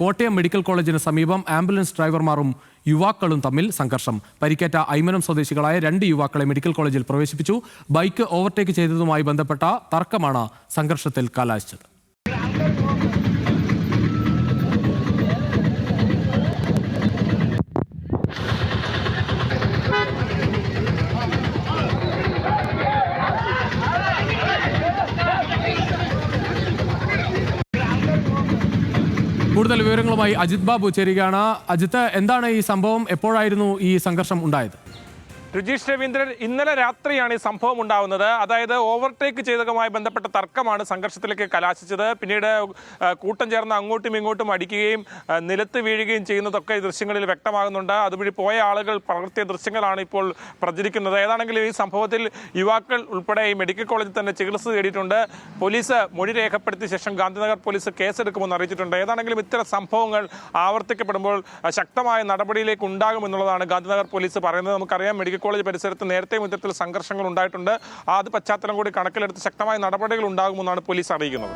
Kottayam medical കോളേജിന് സമീപം ambulance ഡ്രൈവർമാരും യുവാക്കളും തമ്മിൽ സംഘർഷം. പരിക്കേറ്റ ഐമനം സ്വദേശികളായ 2 യുവാക്കളെ മെഡിക്കൽ കോളേജിൽ പ്രവേശിപ്പിച്ചു. ബൈക്ക് ഓവർടേക്ക് ചെയ്തതുമായി ബന്ധപ്പെട്ട തർക്കമാണ് സംഘർഷത്തിൽ കലാശിച്ചത്. കൂടുതൽ വിവരങ്ങളുമായി അജിത് ബാബു ചേരുകയാണ്. അജിത്ത്, എന്താണ് ഈ സംഭവം? എപ്പോഴായിരുന്നു ഈ സംഘർഷം ഉണ്ടായത്? രജീഷ് രവീന്ദ്രൻ, ഇന്നലെ രാത്രിയാണ് ഈ സംഭവം ഉണ്ടാവുന്നത്. അതായത് ഓവർടേക്ക് ചെയ്തതുമായി ബന്ധപ്പെട്ട തർക്കമാണ് സംഘർഷത്തിലേക്ക് കലാശിച്ചത്. പിന്നീട് കൂട്ടം ചേർന്ന് അങ്ങോട്ടും ഇങ്ങോട്ടും അടിക്കുകയും നിലത്ത് വീഴുകയും ചെയ്യുന്നതൊക്കെ ഈ ദൃശ്യങ്ങളിൽ വ്യക്തമാകുന്നുണ്ട്. അതുവഴി പോയ ആളുകൾ പകർത്തിയ ദൃശ്യങ്ങളാണ് ഇപ്പോൾ പ്രചരിക്കുന്നത്. ഏതാണെങ്കിലും ഈ സംഭവത്തിൽ യുവാക്കൾ ഉൾപ്പെടെ ഈ മെഡിക്കൽ കോളേജിൽ തന്നെ ചികിത്സ തേടിയിട്ടുണ്ട്. പോലീസ് മൊഴി രേഖപ്പെടുത്തിയ ശേഷം ഗാന്ധിനഗർ പോലീസ് കേസെടുക്കുമെന്ന് അറിയിച്ചിട്ടുണ്ട്. ഏതാണെങ്കിലും ഇത്തരം സംഭവങ്ങൾ ആവർത്തിക്കപ്പെടുമ്പോൾ ശക്തമായ നടപടിയിലേക്ക് ഉണ്ടാകുമെന്നുള്ളതാണ് ഗാന്ധിനഗർ പോലീസ് പറയുന്നത്. നമുക്കറിയാം, മെഡിക്കൽ കോളേജ് പരിസരത്ത് നേരത്തെ ഇത്തരത്തിൽ സംഘർഷങ്ങൾ ഉണ്ടായിട്ടുണ്ട്. അത് പശ്ചാത്തലം കൂടി കണക്കിലെടുത്ത് ശക്തമായ നടപടികൾ ഉണ്ടാകുമെന്നാണ് പോലീസ് അറിയിക്കുന്നത്.